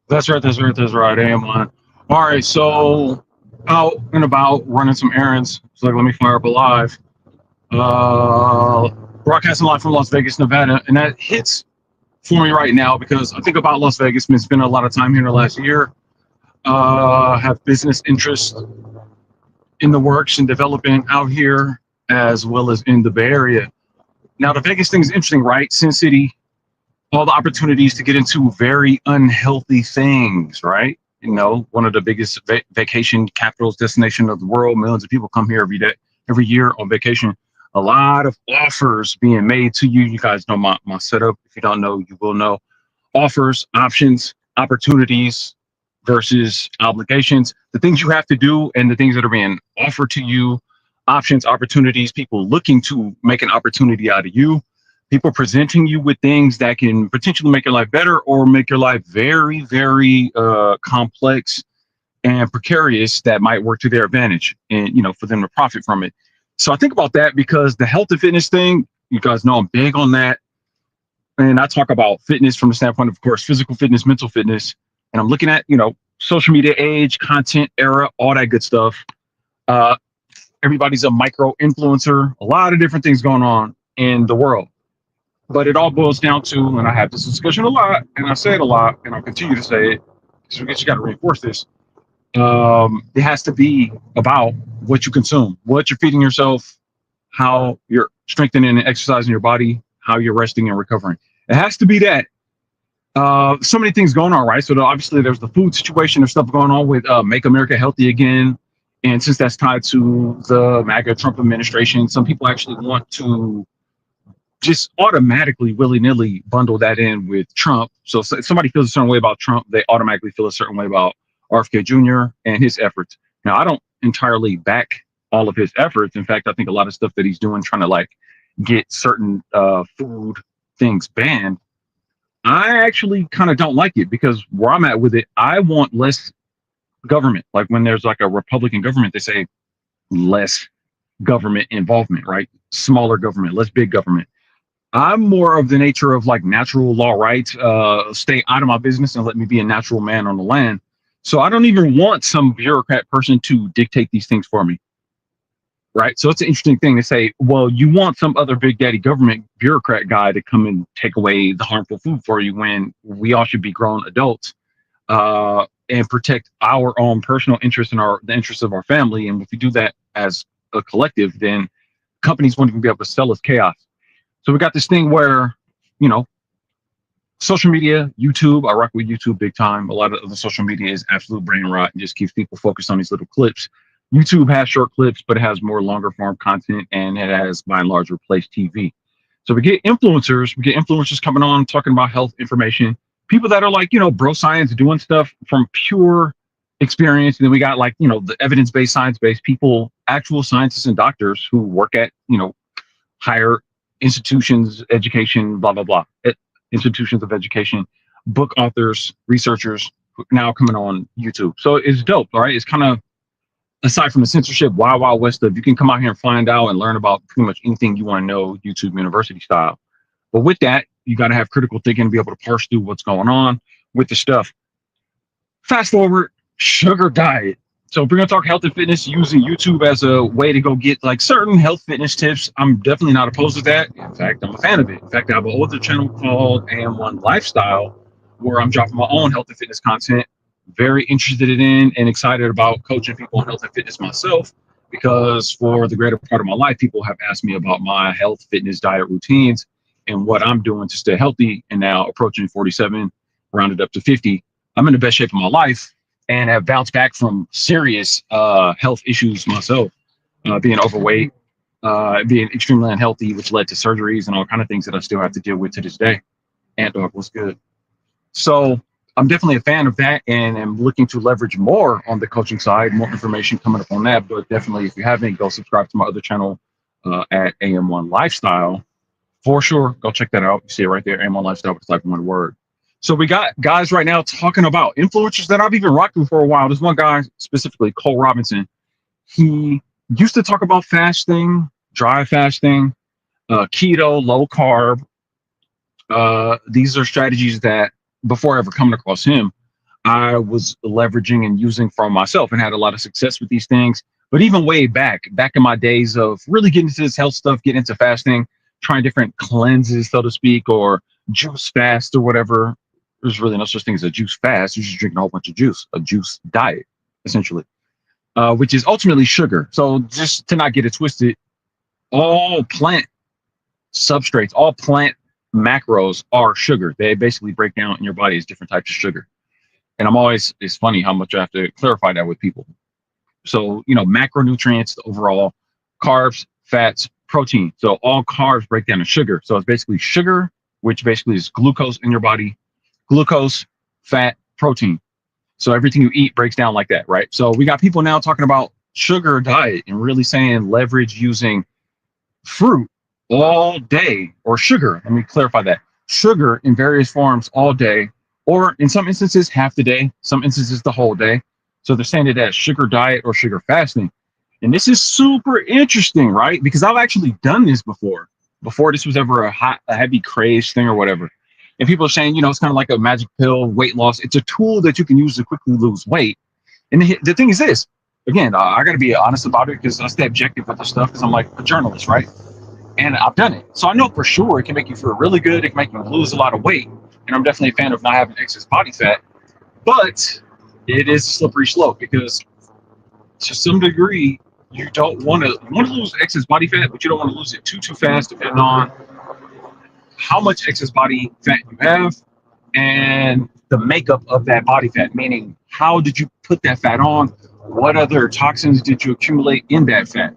That's right. That's right. That's right. AM1. All right. So out and about running some errands. So like, let me fire up a live. Uh, Broadcasting live from Las Vegas, Nevada, and that hits for me right now because I think about Las Vegas. Been spending a lot of time here in the last year. Have business interests in the works and developing out here as well as in the Bay Area. Now the Vegas thing is interesting, right? Sin City, all the opportunities to get into very unhealthy things, right? You know, one of the biggest vacation capitals, destination of the world. Millions of people come here every year on vacation. A lot of offers being made to you. You guys know my setup. If you don't know, you will know. Offers, options, opportunities versus obligations. The things you have to do and the things that are being offered to you. Options, opportunities, people looking to make an opportunity out of you, people presenting you with things that can potentially make your life better or make your life very, very complex and precarious that might work to their advantage and, you know, for them to profit from it. So I think about that because the health and fitness thing, you guys know I'm big on that. And I talk about fitness from the standpoint, of course, physical fitness, mental fitness. And I'm looking at, you know, social media age, content era, all that good stuff. Uh, Everybody's a micro influencer, a lot of different things going on in the world. But it all boils down to, and I have this discussion a lot, and I say it a lot, and I'll continue to say it, because I guess you got to reinforce this. It has to be about what you consume, what you're feeding yourself, how you're strengthening and exercising your body, how you're resting and recovering. It has to be that. So many things going on, right? So obviously there's the food situation, there's stuff going on with Make America Healthy Again. And since that's tied to the MAGA Trump administration, some people actually want to just automatically willy-nilly bundle that in with Trump. So if somebody feels a certain way about Trump, they automatically feel a certain way about RFK Jr. and his efforts. Now, I don't entirely back all of his efforts. In fact, I think a lot of stuff that he's doing, trying to like get certain food things banned, I actually kind of don't like it because where I'm at with it, I want less government. Like when there's like a Republican government, they say less government involvement, right? Smaller government, less big government. I'm more of the nature of like natural law rights, stay out of my business and let me be a natural man on the land. So I don't even want some bureaucrat person to dictate these things for me. Right. So it's an interesting thing to say, well, you want some other big daddy government bureaucrat guy to come and take away the harmful food for you when we all should be grown adults and protect our own personal interests and the interests of our family. And if we do that as a collective, then companies won't even be able to sell us chaos. So we got this thing where, you know, social media, YouTube, I rock with YouTube big time. A lot of the social media is absolute brain rot and just keeps people focused on these little clips. YouTube has short clips, but it has more longer form content and it has by and large replaced TV. So we get influencers coming on talking about health information, people that are like, you know, bro science doing stuff from pure experience. And then we got like, you know, the evidence-based, science-based people, actual scientists and doctors who work at, you know, higher institutions, education, blah, blah, blah, institutions of education, book authors, researchers now coming on YouTube. So it's dope, all right? It's kind of, aside from the censorship, wild, wild west stuff, you can come out here and find out and learn about pretty much anything you want to know, YouTube University style. But with that, you got to have critical thinking and be able to parse through what's going on with the stuff. Fast forward, sugar diet. So if we're gonna talk health and fitness, using YouTube as a way to go get like certain health fitness tips, I'm definitely not opposed to that. In fact, I'm a fan of it. In fact, I have an older channel called AM1 Lifestyle where I'm dropping my own health and fitness content. Very interested in and excited about coaching people on health and fitness myself, because for the greater part of my life, people have asked me about my health, fitness, diet routines and what I'm doing to stay healthy. And now approaching 47, rounded up to 50, I'm in the best shape of my life and have bounced back from serious health issues myself, being overweight, being extremely unhealthy, which led to surgeries and all kind of things that I still have to deal with to this day. Ant Dog, what's good? So I'm definitely a fan of that and am looking to leverage more on the coaching side, more information coming up on that. But definitely, if you haven't, go subscribe to my other channel at AM1 Lifestyle. For sure, go check that out. You see it right there, AM1 Lifestyle, it's like one word. So we got guys right now talking about influencers that I've even rocked with for a while. There's one guy specifically, Cole Robinson. He used to talk about fasting, dry fasting, keto, low carb. These are strategies that before ever coming across him, I was leveraging and using from myself and had a lot of success with these things. But even way back in my days of really getting into this health stuff, getting into fasting, trying different cleanses, so to speak, or juice fast or whatever. There's really no such thing as a juice fast. You're just drinking a whole bunch of juice, a juice diet, essentially, which is ultimately sugar. So just to not get it twisted, all plant substrates, all plant macros are sugar. They basically break down in your body as different types of sugar. And it's funny how much I have to clarify that with people. So, macronutrients, the overall carbs, fats, protein. So all carbs break down to sugar. So it's basically sugar, which basically is glucose in your body, glucose, fat, protein. So everything you eat breaks down like that, right? So we got people now talking about sugar diet and really saying leverage using fruit all day, or sugar. Let me clarify that. Sugar in various forms all day, or in some instances half the day, some instances the whole day. So they're saying that sugar diet or sugar fasting. And this is super interesting, right? Because I've actually done this before this was ever a heavy craze thing or whatever. And people are saying, it's kind of like a magic pill, weight loss. It's a tool that you can use to quickly lose weight. And the thing is this, again, I got to be honest about it because I stay objective with this stuff because I'm like a journalist, right? And I've done it. So I know for sure it can make you feel really good. It can make you lose a lot of weight. And I'm definitely a fan of not having excess body fat. But it is a slippery slope because to some degree, you want to lose excess body fat, but you don't want to lose it too fast, depending on how much excess body fat you have and the makeup of that body fat, meaning how did you put that fat on? What other toxins did you accumulate in that fat?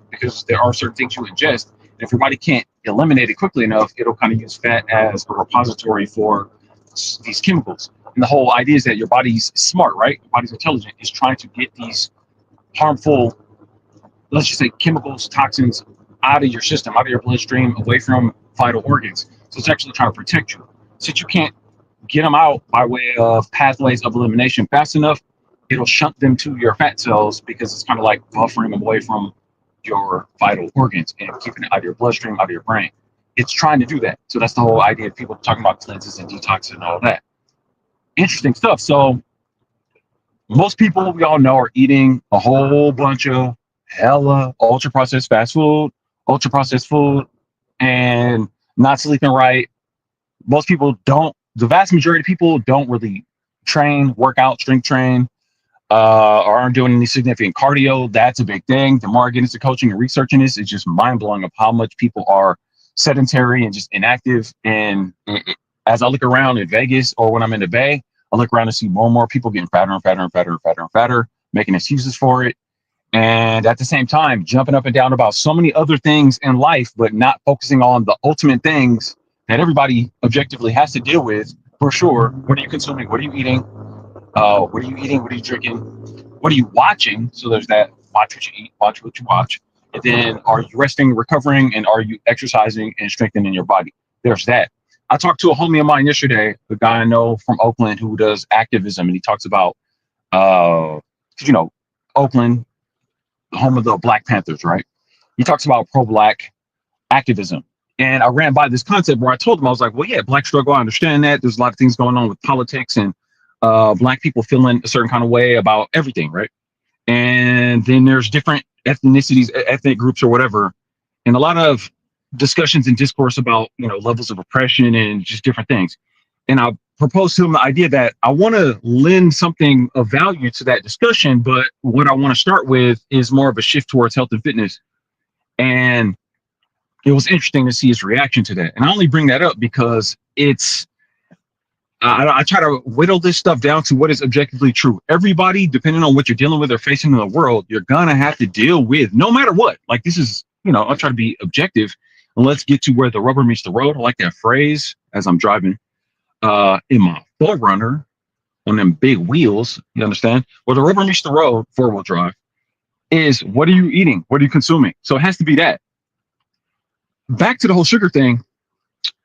Because there are certain things you ingest. And if your body can't eliminate it quickly enough, it'll kind of use fat as a repository for these chemicals. And the whole idea is that your body's smart, right? Your body's intelligent. It's trying to get these harmful, let's just say chemicals, toxins out of your system, out of your bloodstream, away from vital organs. So it's actually trying to protect you. Since you can't get them out by way of pathways of elimination fast enough, it'll shunt them to your fat cells because it's kind of like buffering them away from your vital organs and keeping it out of your bloodstream, out of your brain. It's trying to do that. So that's the whole idea of people talking about cleanses and detoxes and all that. Interesting stuff. So most people we all know are eating a whole bunch of hella ultra processed fast food, ultra processed food, and not sleeping right. Most people don't, the vast majority of people don't really train, work out, strength train, or aren't doing any significant cardio. That's a big thing. The more I get into coaching and researching this, it's just mind blowing of how much people are sedentary and just inactive. And as I look around in Vegas or when I'm in the Bay, I look around and see more and more people getting fatter and fatter and fatter and fatter and fatter, making excuses for it. And at the same time, jumping up and down about so many other things in life, but not focusing on the ultimate things that everybody objectively has to deal with for sure. What are you consuming? What are you eating? What are you eating? What are you drinking? What are you watching? So there's that. Watch what you eat, watch what you watch. And then are you resting, recovering, and are you exercising and strengthening your body? There's that. I talked to a homie of mine yesterday, a guy I know from Oakland who does activism, and he talks about, Oakland, home of the Black Panthers, right? He talks about pro-Black activism. And I ran by this concept where I told him, I was like, well, yeah, Black struggle, I understand that. There's a lot of things going on with politics and Black people feeling a certain kind of way about everything, right? And then there's different ethnicities, ethnic groups or whatever, and a lot of discussions and discourse about, levels of oppression and just different things. And I proposed to him the idea that I want to lend something of value to that discussion, but what I want to start with is more of a shift towards health and fitness. And it was interesting to see his reaction to that. And I only bring that up because I try to whittle this stuff down to what is objectively true. Everybody, depending on what you're dealing with or facing in the world, you're going to have to deal with no matter what. Like this is, I'll try to be objective and let's get to where the rubber meets the road. I like that phrase as I'm driving in my 4Runner on them big wheels. You understand? Where the rubber meets the road, 4-wheel drive, is what are you eating? What are you consuming? So it has to be that. Back to the whole sugar thing.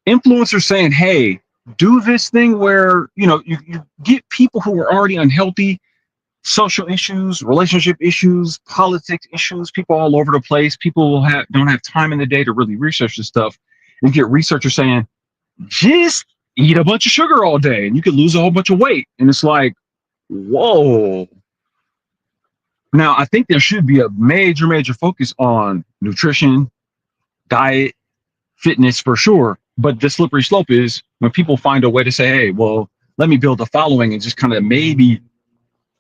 Influencers saying, hey, do this thing where, you get people who are already unhealthy, social issues, relationship issues, politics issues, people all over the place. People don't have time in the day to really research this stuff. And you get researchers saying, just eat a bunch of sugar all day and you could lose a whole bunch of weight. And it's like, Whoa. Now, I think there should be a major focus on nutrition, diet, fitness for sure. But the slippery slope is when people find a way to say, hey, well, let me build a following and just kind of maybe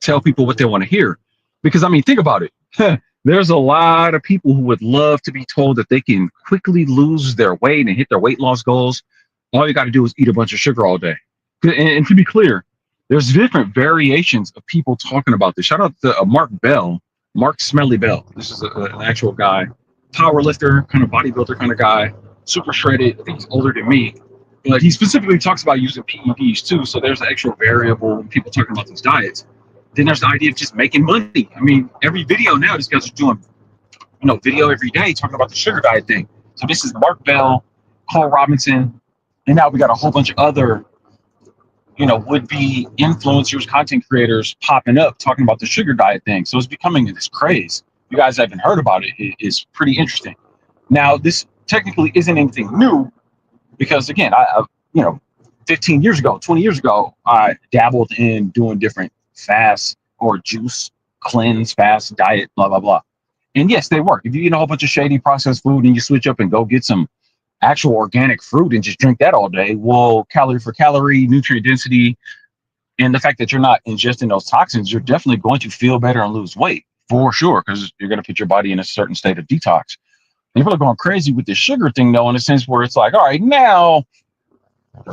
tell people what they want to hear. Because I mean, think about it. There's a lot of people who would love to be told that they can quickly lose their weight and hit their weight loss goals. All you got to do is eat a bunch of sugar all day. And to be clear, there's different variations of people talking about this. Shout out to Mark Bell, Mark Smelly Bell. This is an actual guy, power lifter, kind of bodybuilder kind of guy, super shredded. I think he's older than me, but he specifically talks about using PEDs too. So there's an extra variable when people talking about these diets. Then there's the idea of just making money. I mean, every video now, these guys are doing, video every day talking about the sugar diet thing. So this is Mark Bell, Cole Robinson, and now we got a whole bunch of other, would-be influencers, content creators popping up talking about the sugar diet thing. So it's becoming this craze. You guys haven't heard about it. It's pretty interesting. Now, this technically isn't anything new because, again, I 15 years ago, 20 years ago, I dabbled in doing different fast or juice cleanse, fast diet, blah, blah, blah. And yes, they work. If you eat a whole bunch of shady processed food and you switch up and go get some actual organic fruit and just drink that all day, well, calorie for calorie, nutrient density, and the fact that you're not ingesting those toxins, you're definitely going to feel better and lose weight for sure, because you're going to put your body in a certain state of detox. And people are going crazy with the sugar thing, though, in a sense where it's like, all right, now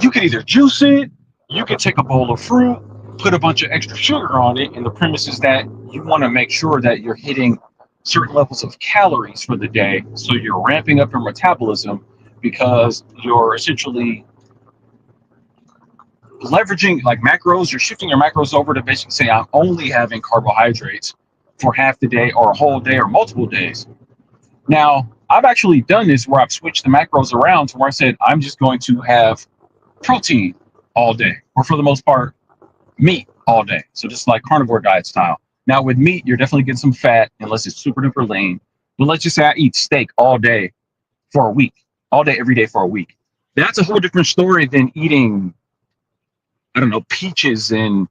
you can either juice it, you can take a bowl of fruit, put a bunch of extra sugar on it, and the premise is that you want to make sure that you're hitting certain levels of calories for the day, so you're ramping up your metabolism, because you're essentially leveraging like macros. You're shifting your macros over to basically say, I'm only having carbohydrates for half the day or a whole day or multiple days. Now, I've actually done this where I've switched the macros around to where I said, I'm just going to have protein all day, or for the most part, meat all day. So just like carnivore diet style. Now with meat, you're definitely getting some fat unless it's super duper lean. But let's just say I eat steak all day for a week, all day, every day for a week. That's a whole different story than eating, I don't know, peaches and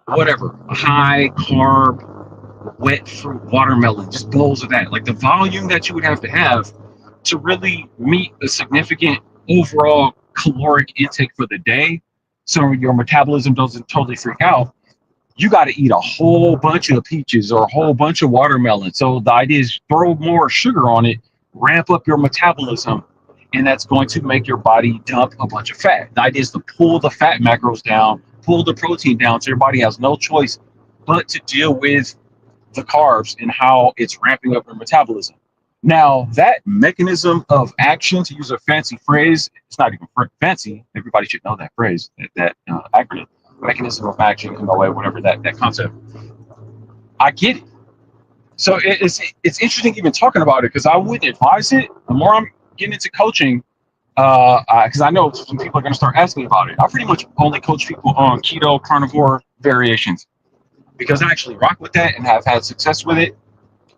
whatever, high carb, wet fruit, watermelon, just bowls of that. Like the volume that you would have to really meet a significant overall caloric intake for the day, so your metabolism doesn't totally freak out, you got to eat a whole bunch of peaches or a whole bunch of watermelon. So the idea is throw more sugar on it, ramp up your metabolism, and that's going to make your body dump a bunch of fat. The idea is to pull the fat macros down, pull the protein down, so your body has no choice but to deal with the carbs and how it's ramping up your metabolism. Now, that mechanism of action, to use a fancy phrase, it's not even fancy. Everybody should know that phrase, that acronym, mechanism of action, MOA, whatever that concept. I get it. So it's interesting even talking about it, because I wouldn't advise it. The more I'm getting into coaching, because I know some people are going to start asking about it. I pretty much only coach people on keto, carnivore variations, because I actually rock with that and have had success with it.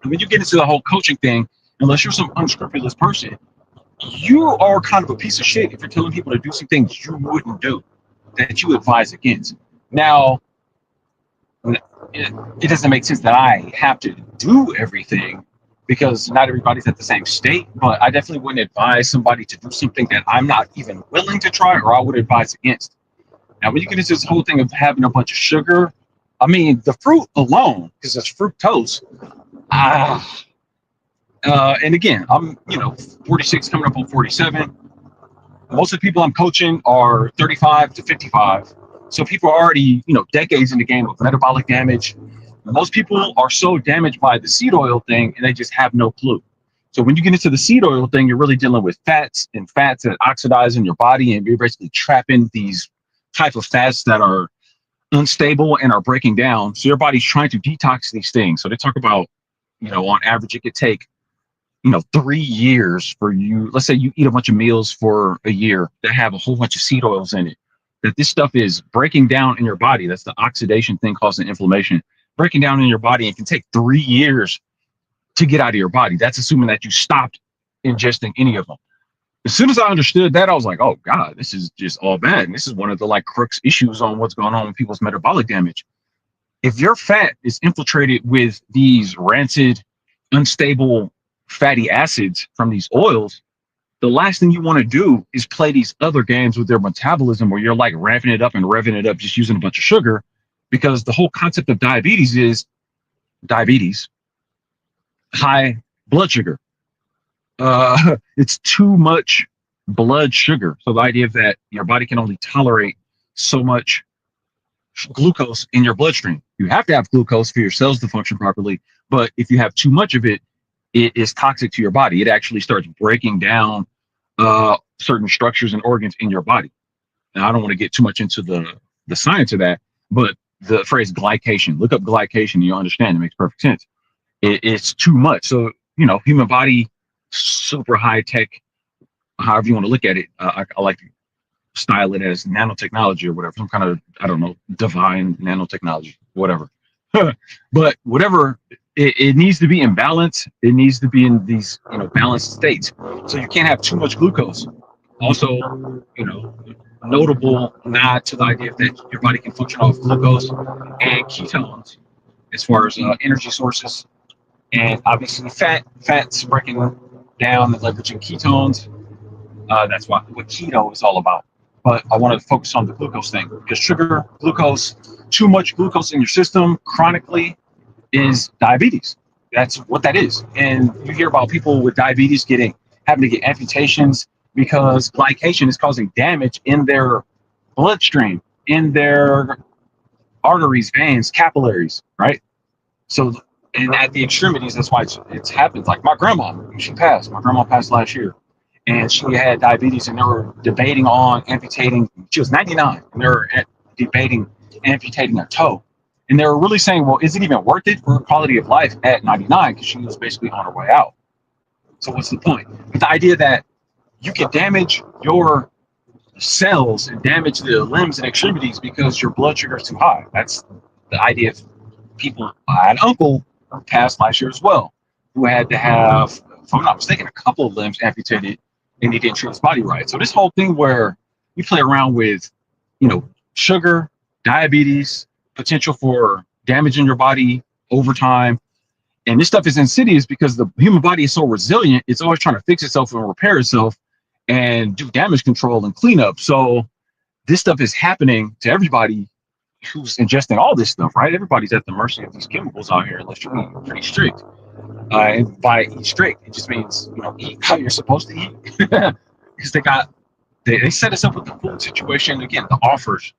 And when you get into the whole coaching thing, unless you're some unscrupulous person, you are kind of a piece of shit if you're telling people to do some things you wouldn't do, that you advise against. Now, it doesn't make sense that I have to do everything, because not everybody's at the same state, but I definitely wouldn't advise somebody to do something that I'm not even willing to try, or I would advise against. Now, when you get into this whole thing of having a bunch of sugar, I mean, the fruit alone, because it's fructose, and again, I'm 46, coming up on 47. Most of the people I'm coaching are 35 to 55. So people are already, decades in the game of metabolic damage. Most people are so damaged by the seed oil thing, and they just have no clue. So when you get into the seed oil thing, you're really dealing with fats that oxidize in your body, and you're basically trapping these type of fats that are unstable and are breaking down. So your body's trying to detox these things. So they talk about, on average, it could take 3 years for you. Let's say you eat a bunch of meals for a year that have a whole bunch of seed oils in it, that this stuff is breaking down in your body. That's the oxidation thing causing inflammation, breaking down in your body. It can take 3 years to get out of your body. That's assuming that you stopped ingesting any of them. As soon as I understood that, I was like, oh God, this is just all bad. And this is one of the crux issues on what's going on with people's metabolic damage. If your fat is infiltrated with these rancid, unstable fatty acids from these oils, the last thing you want to do is play these other games with their metabolism where you're like ramping it up and revving it up just using a bunch of sugar, because the whole concept of diabetes is diabetes, high blood sugar. It's too much blood sugar. So the idea that your body can only tolerate so much glucose in your bloodstream. You have to have glucose for your cells to function properly, but if you have too much of it, it is toxic to your body. It actually starts breaking down certain structures and organs in your body. Now, I don't want to get too much into the science of that, but the phrase glycation, look up glycation, you'll understand. It makes perfect sense. It's too much. So, human body, super high tech, however you want to look at it. I like to style it as nanotechnology or whatever, some kind of, I don't know, divine nanotechnology, whatever. But whatever, it needs to be in balance. It needs to be in these, balanced states. So you can't have too much glucose. Also, notable nod to the idea that your body can function off glucose and ketones as far as energy sources, and obviously fats breaking down and leveraging ketones. That's what keto is all about. But I want to focus on the glucose thing, because sugar, glucose, too much glucose in your system chronically is diabetes. That's what that is. And you hear about people with diabetes having to get amputations because glycation is causing damage in their bloodstream, in their arteries, veins, capillaries, right? So, and at the extremities, that's why it's happened. Like my grandma, she passed. My grandma passed last year, and she had diabetes, and they were debating on amputating. She was 99, and they were debating amputating her toe. And they were really saying, well, is it even worth it for her quality of life at 99? Because she was basically on her way out. So what's the point? But the idea that you can damage your cells and damage the limbs and extremities because your blood sugar is too high. That's the idea of people. I had an uncle who passed last year as well, who had to have, if I'm not mistaken, a couple of limbs amputated, and he didn't treat his body right. So this whole thing where you play around with, sugar, diabetes, potential for damaging your body over time. And this stuff is insidious because the human body is so resilient. It's always trying to fix itself and repair itself and do damage control and cleanup. So this stuff is happening to everybody who's ingesting all this stuff, right? Everybody's at the mercy of these chemicals out here, unless you're being pretty strict. And by eat strict, it just means, eat how you're supposed to eat. Because they set us up with the food situation. Again, the offers,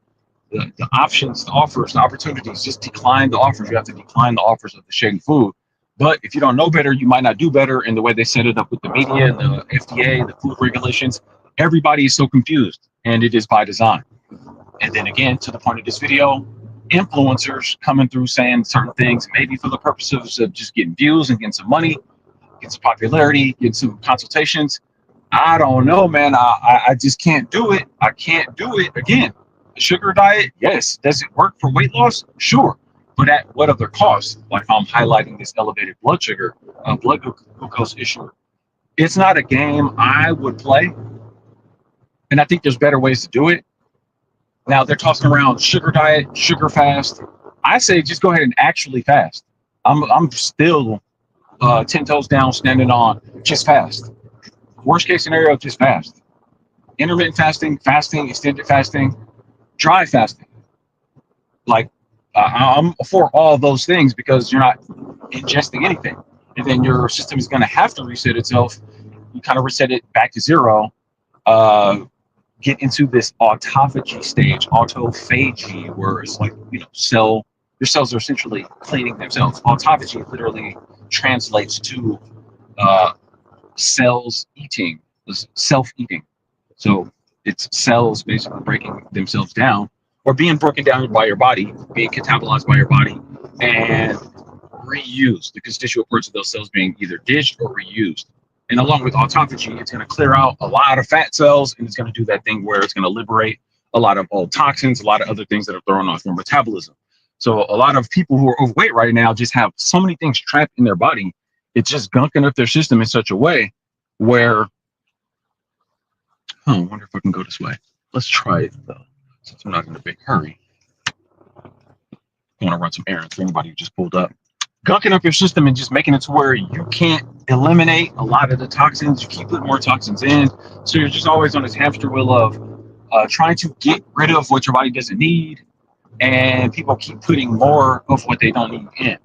the options, the offers, the opportunities, just decline the offers. You have to decline the offers of the shady food. But if you don't know better, you might not do better. And the way they set it up with the media and the FDA, the food regulations, everybody is so confused, and it is by design. And then again, to the point of this video, influencers coming through saying certain things, maybe for the purposes of just getting views and getting some money, get some popularity, get some consultations. I don't know, man. I just can't do it. I can't do it. Again, the sugar diet, yes. Does it work for weight loss? Sure. But at what other cost? Like I'm highlighting this elevated blood sugar, blood glucose issue. It's not a game I would play. And I think there's better ways to do it. Now they're tossing around sugar diet, sugar fast. I say just go ahead and actually fast. I'm still 10 toes down, standing on just fast. Worst case scenario, just fast. Intermittent fasting, extended fasting, dry fasting. Like I'm for all those things because you're not ingesting anything, and then your system is going to have to reset itself. You kind of reset it back to zero. Get into this autophagy stage, autophagy, where it's like, your cells are essentially cleaning themselves. Autophagy literally translates to cells eating, self-eating. So it's cells basically breaking themselves down, or being broken down by your body, being catabolized by your body, and reused. The constituent parts of those cells being either ditched or reused. And along with autophagy, it's going to clear out a lot of fat cells, and it's going to do that thing where it's going to liberate a lot of old toxins, a lot of other things that are thrown off your metabolism. So a lot of people who are overweight right now just have so many things trapped in their body. It's just gunking up their system in such a way where, I wonder if I can go this way. Let's try it though, since I'm not in a big hurry. want to run some errands for anybody who just pulled up. Gunking up your system and just making it to where you can't eliminate a lot of the toxins. You keep putting more toxins in. So you're just always on this hamster wheel of trying to get rid of what your body doesn't need. And people keep putting more of what they don't need in.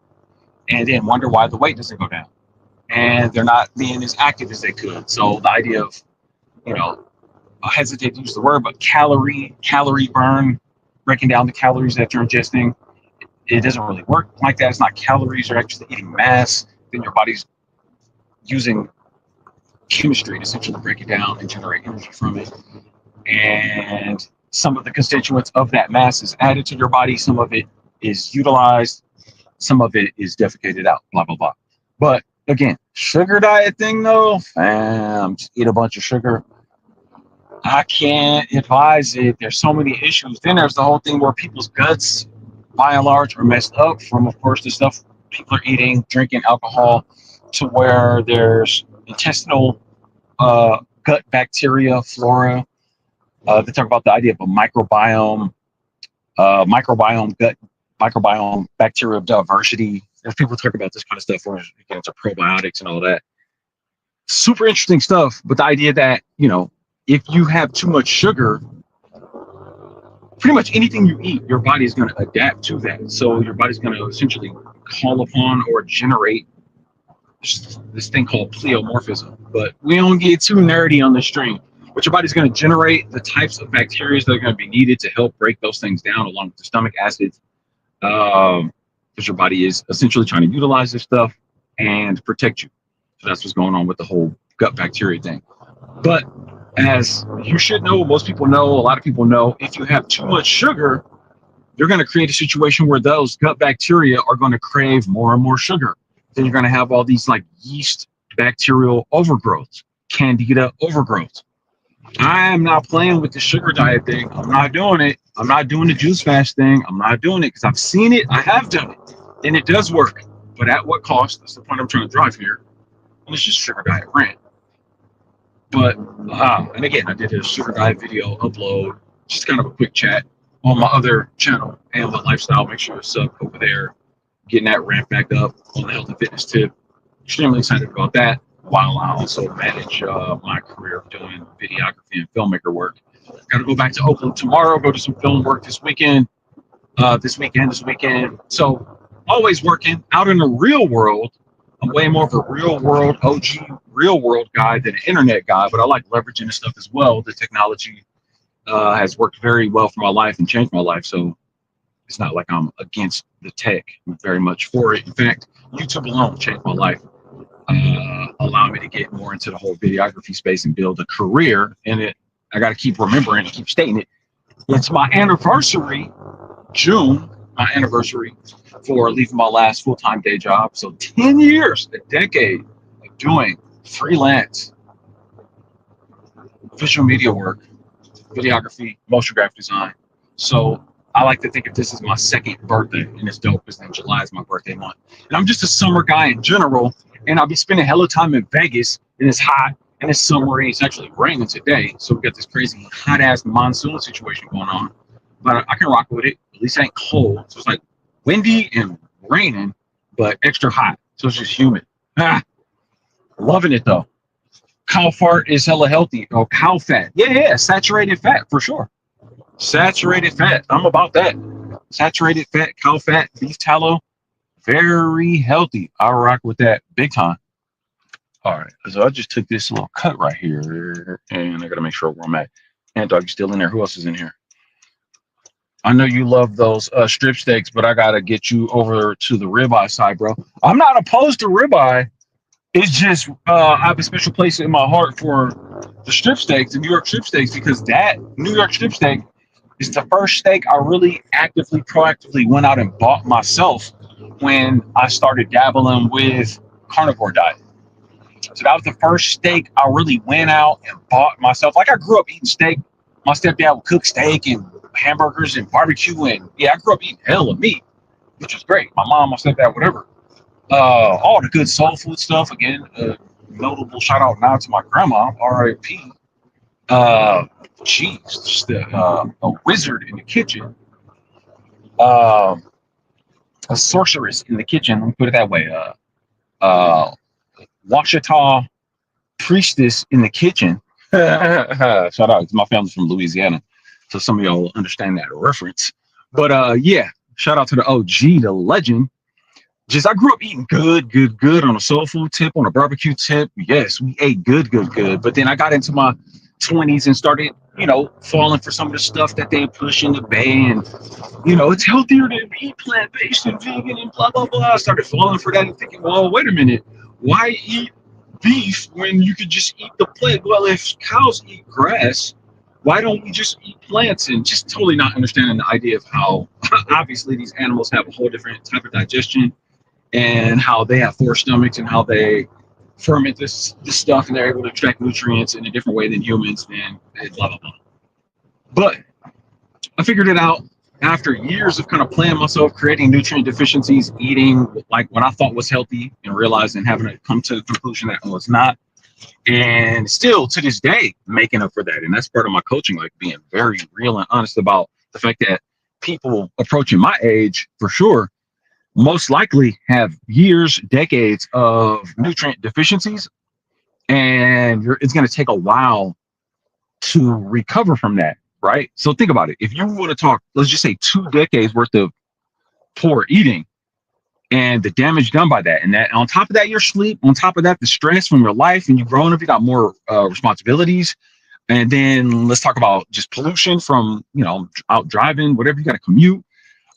And then wonder why the weight doesn't go down. And they're not being as active as they could. So the idea of, I hesitate to use the word, but calorie burn, breaking down the calories that you're ingesting, it doesn't really work like that. It's not calories, you're actually eating mass. Then your body's using chemistry to essentially break it down and generate energy from it. And some of the constituents of that mass is added to your body. Some of it is utilized. Some of it is defecated out, blah, blah, blah. But again, sugar diet thing though, fam, just eat a bunch of sugar. I can't advise it. There's so many issues. Then there's the whole thing where people's guts, by and large, are messed up from, of course, the stuff people are eating, drinking alcohol, to where there's intestinal gut bacteria, flora. They talk about the idea of a microbiome, gut microbiome, bacterial diversity. There's people talk about this kind of stuff where you get into probiotics and all that. Super interesting stuff. But the idea that, if you have too much sugar, pretty much anything you eat, your body is going to adapt to that. So your body's going to essentially call upon or generate this thing called pleomorphism. But we don't get too nerdy on the stream. But your body's going to generate the types of bacteria that are going to be needed to help break those things down, along with the stomach acids. Because your body is essentially trying to utilize this stuff and protect you. So that's what's going on with the whole gut bacteria thing. But as you should know, most people know, a lot of people know, if you have too much sugar, you're going to create a situation where those gut bacteria are going to crave more and more sugar. Then you're going to have all these like yeast bacterial overgrowths, candida overgrowth. I am not playing with the sugar diet thing. I'm not doing it. I'm not doing the juice fast thing. I'm not doing it because I've seen it. I have done it. And it does work. But at what cost? That's the point I'm trying to drive here. And it's just sugar diet rant. But, and again, I did a sugar diet video upload, just kind of a quick chat on my other channel, AM1 Lifestyle. Make sure you sub over there, getting that rant back up on the health and fitness tip. Extremely excited about that, while I also manage my career of doing videography and filmmaker work. Got to go back to Oakland tomorrow, go do some film work this weekend. So always working out in the real world. I'm way more of a real world OG real world guy than an internet guy, but I like leveraging this stuff as well. The technology has worked very well for my life and changed my life. So it's not like I'm against the tech. I'm very much for it. In fact, YouTube alone changed my life, allowed me to get more into the whole videography space and build a career in it. I got to keep remembering and keep stating it. It's my anniversary, June, my anniversary for leaving my last full-time day job. So 10 years, a decade of doing freelance visual media work, videography, motion graphic design. So I like to think of this as my second birthday, and it's dope because then July is my birthday month. And I'm just a summer guy in general, and I'll be spending hella time in Vegas, and it's hot, and it's summery. It's actually raining today, so we got this crazy hot-ass monsoon situation going on. But I can rock with it. At least it ain't cold. So it's like windy and raining, but extra hot. So it's just humid. Loving it though. Cow fart is hella healthy. Oh, cow fat. Yeah, saturated fat for sure. Saturated fat. I'm about that. Saturated fat, cow fat, beef tallow. Very healthy. I rock with that big time. All right. So I just took this little cut right here, and I got to make sure where I'm at. And dog, you still in there? Who else is in here? I know you love those strip steaks, but I got to get you over to the ribeye side, bro. I'm not opposed to ribeye. It's just I have a special place in my heart for the strip steaks, the New York strip steaks, because that New York strip steak is the first steak I really actively, proactively went out and bought myself when I started dabbling with carnivore diet. So that was the first steak I really went out and bought myself. Like I grew up eating steak. My stepdad would cook steak and hamburgers and barbecue, and yeah, I grew up eating hell of meat, which was great. My mom, my stepdad, whatever. All the good soul food stuff. Again, notable shout out now to my grandma, R.I.P. She's just a wizard in the kitchen. a sorceress in the kitchen. Let me put it that way. Uh, Washita priestess in the kitchen. Shout out, my family's from Louisiana, so some of y'all will understand that reference. But yeah, shout out to the OG, the legend. Just I grew up eating good on a soul food tip, on a barbecue tip. Yes, we ate good. But then I got into my 20s and started, falling for some of the stuff that they push in the bay, and it's healthier to eat plant-based and vegan and blah blah blah. I started falling for that and thinking, well, wait a minute, why eat beef when you could just eat the plant? Well, if cows eat grass, why don't we just eat plants? And just totally not understanding the idea of how obviously these animals have a whole different type of digestion, and how they have four stomachs, and how they ferment this stuff, and they're able to extract nutrients in a different way than humans, and blah blah blah. But I figured it out after years of kind of playing myself, creating nutrient deficiencies, eating like what I thought was healthy, and realizing, having to come to the conclusion that it was not. And still to this day, making up for that. And that's part of my coaching, like being very real and honest about the fact that people approaching my age, for sure, most likely have years, decades of nutrient deficiencies. And it's going to take a while to recover from that. Right. So think about it. If you want to talk, let's just say 2 decades worth of poor eating and the damage done by that, and that on top of that, your sleep, on top of that, the stress from your life, and you've grown up, you got more responsibilities. And then let's talk about just pollution from, out driving, whatever, you got to commute,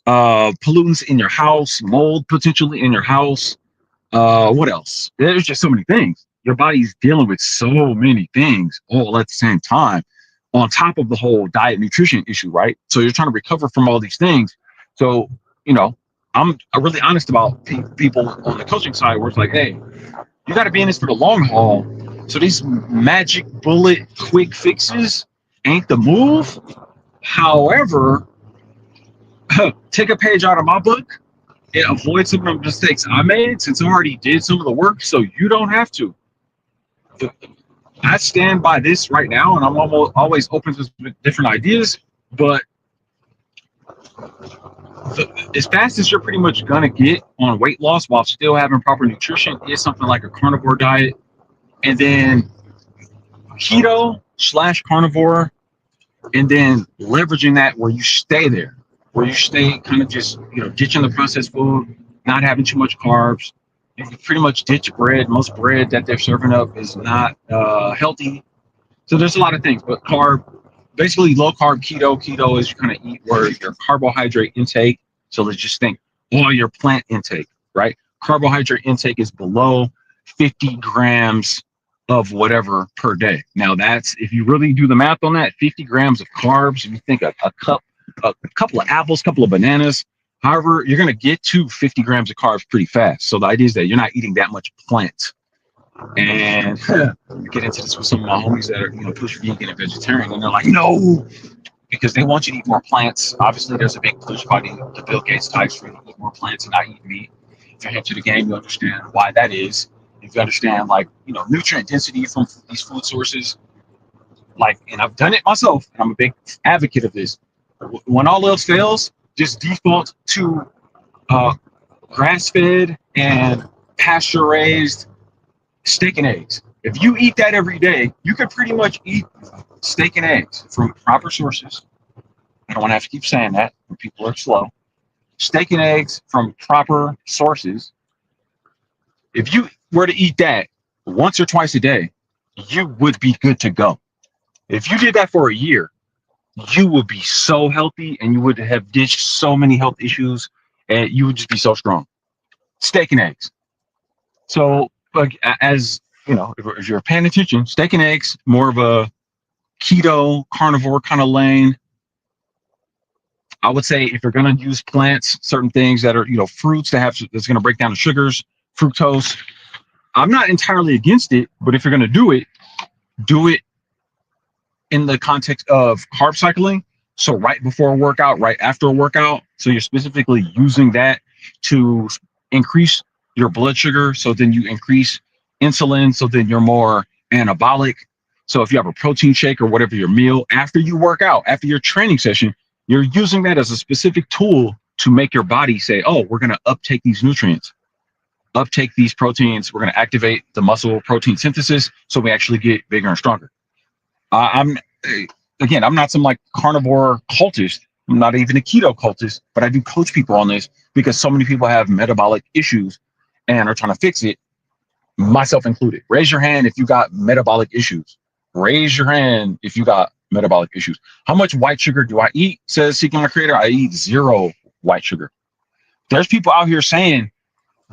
pollutants in your house, mold potentially in your house. What else? There's just so many things. Your body's dealing with so many things all at the same time, on top of the whole diet nutrition issue, right? So you're trying to recover from all these things. So, I'm really honest about people on the coaching side, where it's like, hey, you got to be in this for the long haul. So these magic bullet quick fixes ain't the move. However, take a page out of my book and avoid some of the mistakes I made, since I already did some of the work, so you don't have to. I stand by this right now, and I'm always open to different ideas. But as fast as you're pretty much gonna get on weight loss while still having proper nutrition is something like a carnivore diet, and then keto / carnivore, and then leveraging that where you stay there, where you stay kind of just ditching the processed food, not having too much carbs. You pretty much ditch bread. Most bread that they're serving up is not healthy. So there's a lot of things, but basically low carb keto is you kind of eat where your carbohydrate intake. So let's just think all your plant intake, right? Carbohydrate intake is below 50 grams of whatever per day. Now that's, if you really do the math on that, 50 grams of carbs, if you think a couple of apples, couple of bananas, however, you're going to get to 50 grams of carbs pretty fast. So the idea is that you're not eating that much plant. And get into this with some of my homies that are, push vegan and vegetarian, and they're like, no, because they want you to eat more plants. Obviously, there's a big push by the Bill Gates types for you to eat more plants and not eat meat. If you're into the game, you understand why that is. If you understand, nutrient density from these food sources, and I've done it myself, and I'm a big advocate of this. When all else fails, just default to grass-fed and pasture-raised steak and eggs. If you eat that every day, you could pretty much eat steak and eggs from proper sources. I don't want to have to keep saying that when people are slow. Steak and eggs from proper sources. If you were to eat that once or twice a day, you would be good to go. If you did that for a year, you would be so healthy, and you would have ditched so many health issues, and you would just be so strong. Steak and eggs. So, as if you're paying attention, steak and eggs, more of a keto carnivore kind of lane. I would say if you're going to use plants, certain things that are, fruits that's going to break down the sugars, fructose. I'm not entirely against it, but if you're going to do it in the context of carb cycling. So right before a workout, right after a workout. So you're specifically using that to increase your blood sugar. So then you increase insulin. So then you're more anabolic. So if you have a protein shake or whatever your meal after you work out, after your training session, you're using that as a specific tool to make your body say, oh, we're going to uptake these nutrients, uptake these proteins. We're going to activate the muscle protein synthesis so we actually get bigger and stronger. I'm again, I'm not some like carnivore cultist. I'm not even a keto cultist, but I do coach people on this because so many people have metabolic issues and are trying to fix it, myself included. Raise your hand if you got metabolic issues. Raise your hand if you got metabolic issues. How much white sugar do I eat? Says Seeking My Creator. I eat 0 white sugar. There's people out here saying,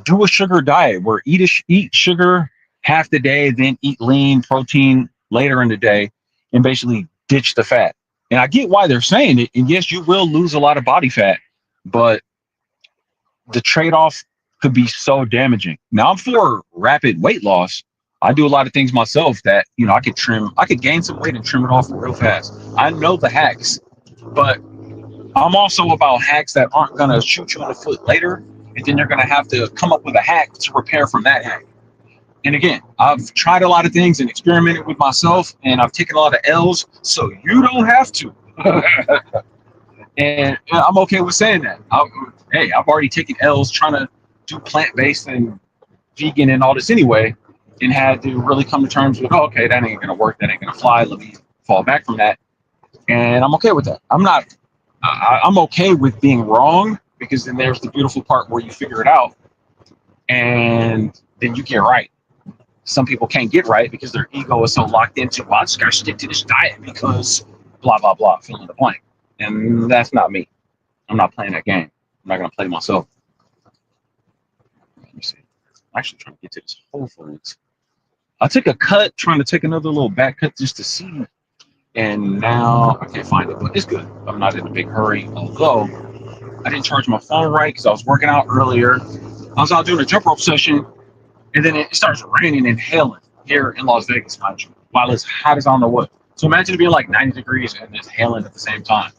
do a sugar diet where eat sugar half the day, then eat lean protein later in the day, and basically ditch the fat. And I get why they're saying it. And yes, you will lose a lot of body fat, but the trade-off could be so damaging. Now, I'm for rapid weight loss. I do a lot of things myself that, you know, I could gain some weight and trim it off real fast. I know the hacks, but I'm also about hacks that aren't going to shoot you in the foot later, and then you're going to have to come up with a hack to repair from that hack. And again, I've tried a lot of things and experimented with myself, and I've taken a lot of L's, so you don't have to. And I'm okay with saying that. I've already taken L's trying to do plant-based and vegan and all this anyway, and had to really come to terms with, oh, okay, that ain't gonna work, that ain't gonna fly. Let me fall back from that, and I'm okay with that. I'm okay with being wrong, because then there's the beautiful part where you figure it out, and then you get right. Some people can't get right because their ego is so locked into, well, I just gotta stick to this diet because blah blah blah, fill in the blank. And that's not me. I'm not playing that game. I'm not gonna play myself. Let me see. I'm actually trying to get to this Whole Foods. I took a cut, trying to take another little back cut just to see, and now I can't find it, but it's good. I'm not in a big hurry, although I didn't charge my phone right because I was working out earlier. I was out doing a jump rope session, and then it starts raining and hailing here in Las Vegas, mind you, while it's hot as I don't know what. So imagine it being like 90 degrees and it's hailing at the same time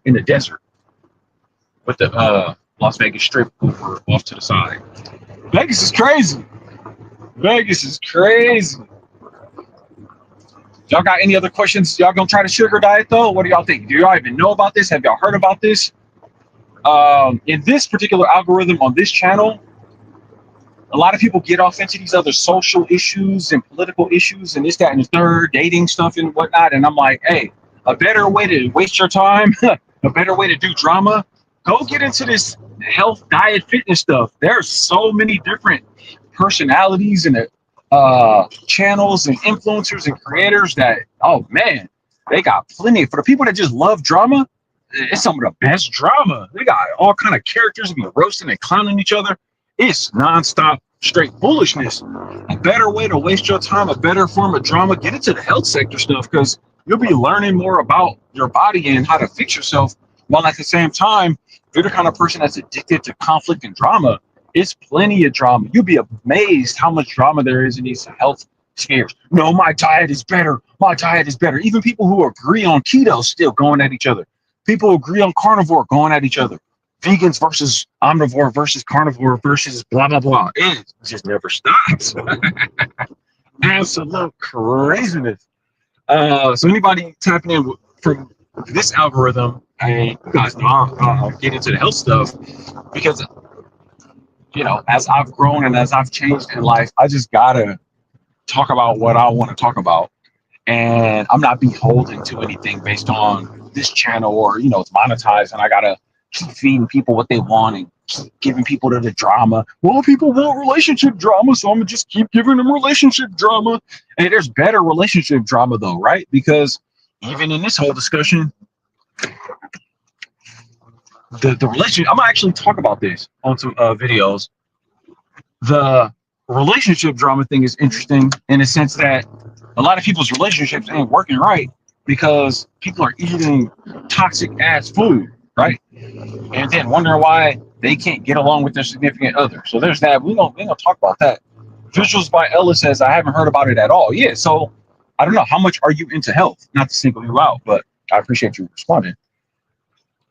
in the desert with the Las Vegas Strip over off to the side. Vegas is crazy. Vegas is crazy. Y'all got any other questions? Y'all gonna try the sugar diet though? What do y'all think? Do y'all even know about this? Have y'all heard about this? In this particular algorithm on this channel, a lot of people get off into these other social issues and political issues and this, that, and the third, dating stuff and whatnot. And I'm like, hey, a better way to waste your time, a better way to do drama, go get into this health, diet, fitness stuff. There's so many different personalities and channels and influencers and creators that, oh man, they got plenty. For the people that just love drama, it's some of the best drama. They got all kind of characters be roasting and clowning each other. It's nonstop straight foolishness. A better way to waste your time, a better form of drama, get into the health sector stuff, because you'll be learning more about your body and how to fix yourself, while at the same time, if you're the kind of person that's addicted to conflict and drama, it's plenty of drama. You'll be amazed how much drama there is in these health spheres. No, my diet is better. My diet is better. Even people who agree on keto still going at each other. People who agree on carnivore going at each other. Vegans versus omnivore versus carnivore versus blah, blah, blah. It just never stops. Absolute craziness. So anybody tapping in from this algorithm, you guys know I'll get into the health stuff, because, you know, as I've grown and as I've changed in life, I just gotta talk about what I want to talk about. And I'm not beholden to anything based on this channel, or, you know, it's monetized and I gotta keep feeding people what they want and keep giving people to the drama. Well, people want relationship drama, so I'm gonna just keep giving them relationship drama. And there's better relationship drama though, right? Because even in this whole discussion, the relationship, I'm gonna actually talk about this on some videos. The relationship drama thing is interesting in the sense that a lot of people's relationships ain't working right because people are eating toxic ass food, right? And then wondering why they can't get along with their significant other. So there's that. We're gonna talk about that. Visuals by Ella says, I haven't heard about it at all. Yeah, so I don't know, how much are you into health? Not to single you out, but I appreciate you responding.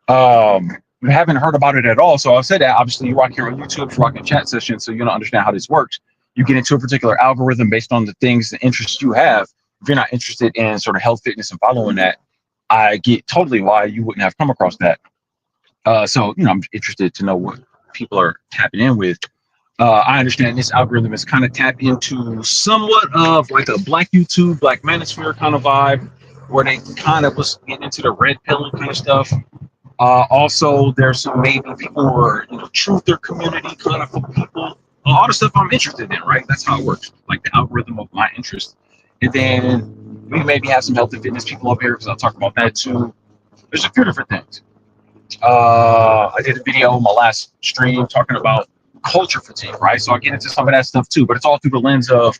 You haven't heard about it at all. So I'll say that obviously you rock here on YouTube, you rock in chat sessions, so you don't understand how this works. You get into a particular algorithm based on the things, the interests you have. If you're not interested in sort of health, fitness, and following that, I get totally why you wouldn't have come across that. So, I'm interested to know what people are tapping in with. I understand this algorithm is kind of tapped into somewhat of like a Black YouTube, Black Manosphere kind of vibe, where they kind of was getting into the red pilling kind of stuff. Also, there's some maybe people who are, truth their community kind of for people. All the stuff I'm interested in, right? That's how it works. Like the algorithm of my interest. And then we maybe have some health and fitness people up here because I'll talk about that too. There's a few different things. I did a video on my last stream talking about culture fatigue, right? So I get into some of that stuff too, but it's all through the lens of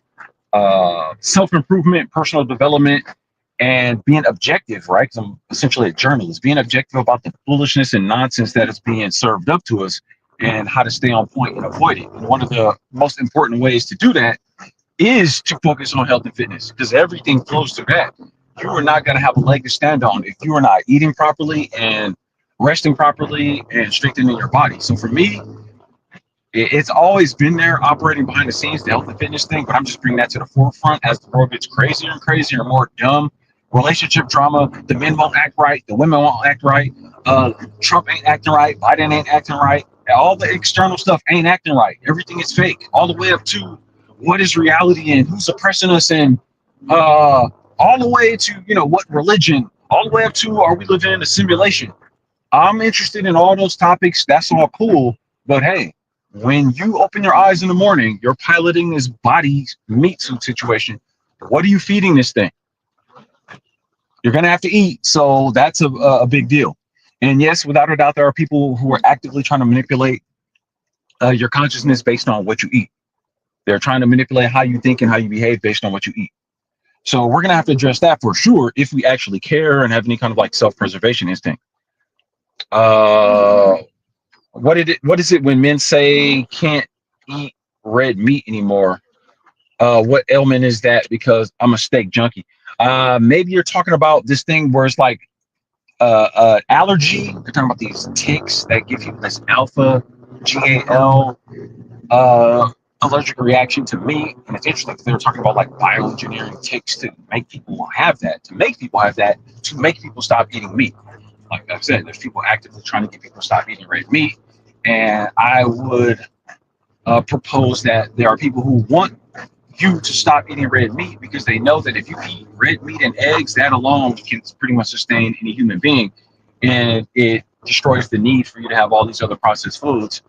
self-improvement, personal development, and being objective, right? Because I'm essentially a journalist, being objective about the foolishness and nonsense that is being served up to us and how to stay on point and avoid it. And one of the most important ways to do that is to focus on health and fitness, because everything flows through that. You are not going to have a leg to stand on if you are not eating properly and resting properly and strengthening your body. So for me, it's always been there operating behind the scenes, the health and fitness thing, but I'm just bringing that to the forefront as the world gets crazier and crazier, more dumb relationship drama. The men won't act right, the women won't act right, Trump ain't acting right, Biden ain't acting right, all the external stuff ain't acting right. Everything is fake, all the way up to what is reality and who's oppressing us, and all the way to what religion, all the way up to are we living in a simulation. I'm interested in all those topics. That's all cool. But hey, when you open your eyes in the morning, you're piloting this body meat suit situation. What are you feeding this thing? You're going to have to eat. So that's a big deal. And yes, without a doubt, there are people who are actively trying to manipulate your consciousness based on what you eat. They're trying to manipulate how you think and how you behave based on what you eat. So we're going to have to address that for sure if we actually care and have any kind of like self-preservation instinct. What is it when men say can't eat red meat anymore? What ailment is that? Because I'm a steak junkie. Maybe you're talking about this thing where it's like allergy. You're talking about these ticks that give you this alpha GAL allergic reaction to meat. And it's interesting because they were talking about like bioengineering ticks to make people have that, to make people stop eating meat. Like I said, there's people actively trying to get people to stop eating red meat. And I would propose that there are people who want you to stop eating red meat because they know that if you eat red meat and eggs, that alone can pretty much sustain any human being. And it destroys the need for you to have all these other processed foods.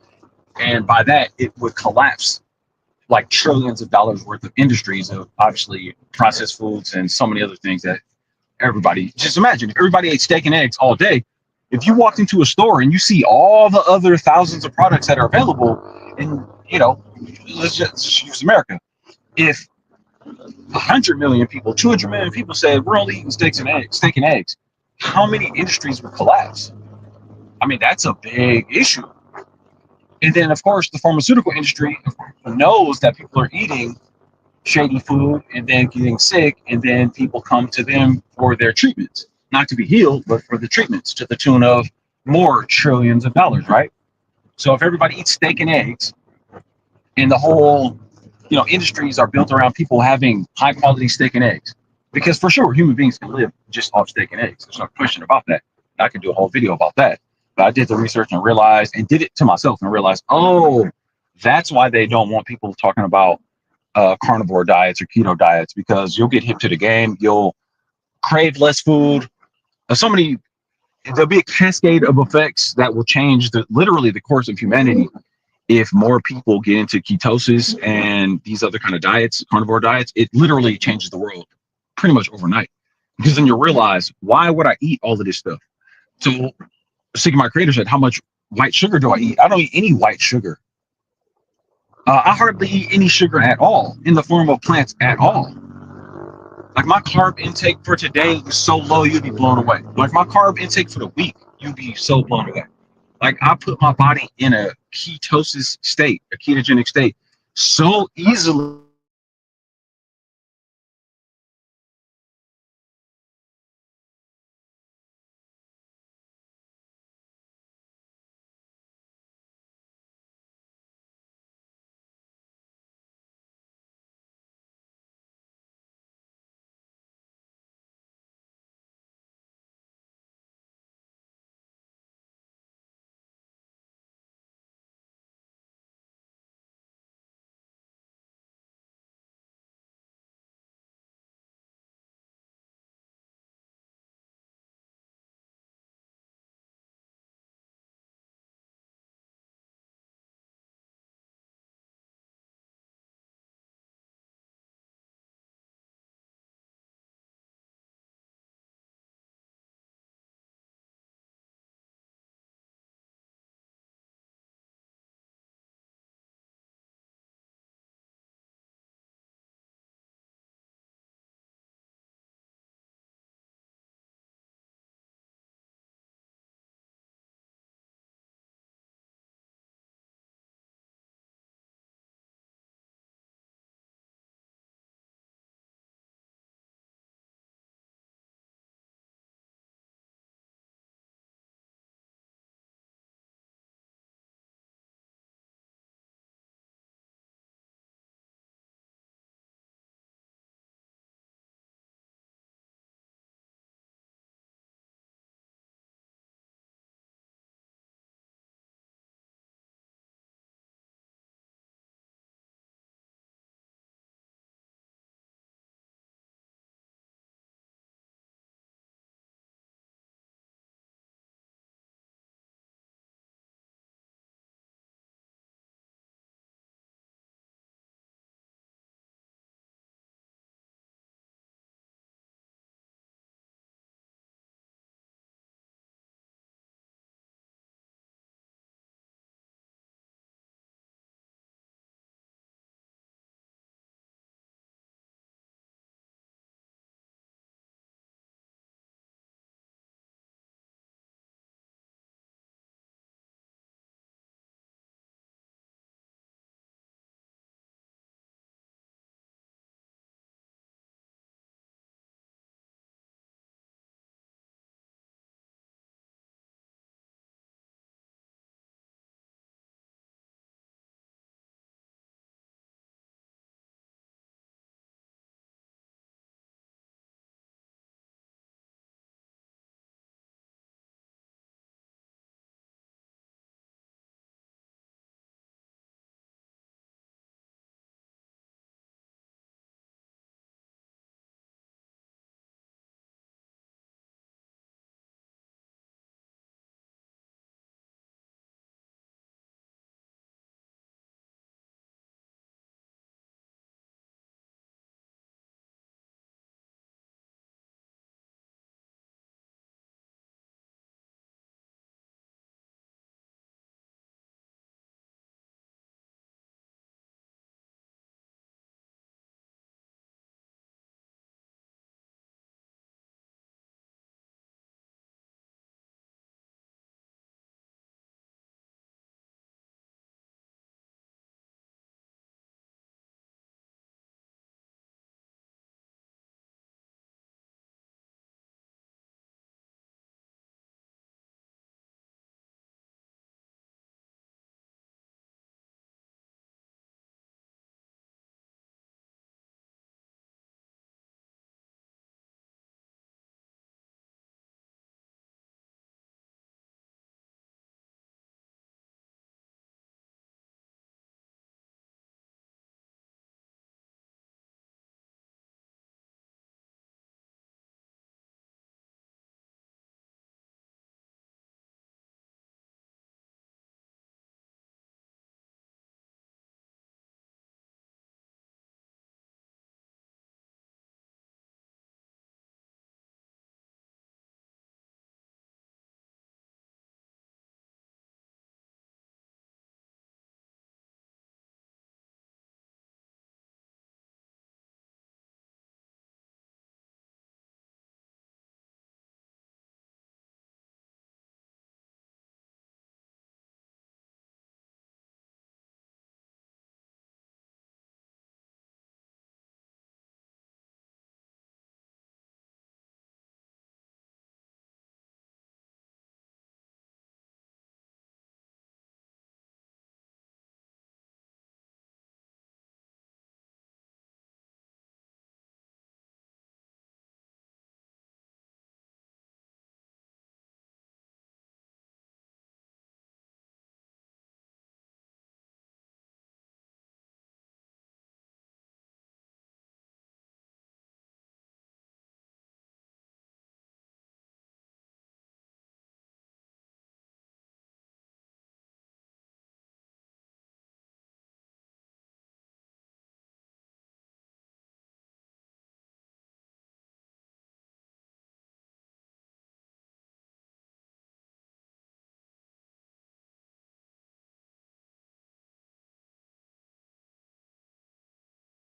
And by that, it would collapse like trillions of dollars worth of industries of obviously processed foods and so many other things that everybody, just imagine if everybody ate steak and eggs all day. If you walked into a store and you see all the other thousands of products that are available, and let's just use America. If 100 million people, 200 million people said we're only eating steak and eggs, how many industries would collapse? I mean, that's a big issue. And then, of course, the pharmaceutical industry knows that people are eating shady food and then getting sick, and then people come to them for their treatments, not to be healed, but for the treatments to the tune of more trillions of dollars, right? So if everybody eats steak and eggs, and the whole, industries are built around people having high quality steak and eggs, because for sure human beings can live just off steak and eggs. There's no question about that. I could do a whole video about that. But I did the research and realized, and did it to myself and realized, oh, that's why they don't want people talking about carnivore diets or keto diets, because you'll get hip to the game. You'll crave less food. There'll be a cascade of effects that will change literally the course of humanity if more people get into ketosis and these other kind of diets, carnivore diets. It literally changes the world pretty much overnight, because then you'll realize, why would I eat all of this stuff? So Sigma Creator said, how much white sugar do I eat? I don't eat any white sugar. I hardly eat any sugar at all in the form of plants at all. Like my carb intake for today is so low, you'd be blown away. Like my carb intake for the week, you'd be so blown away. Like I put my body in a ketosis state, a ketogenic state, so easily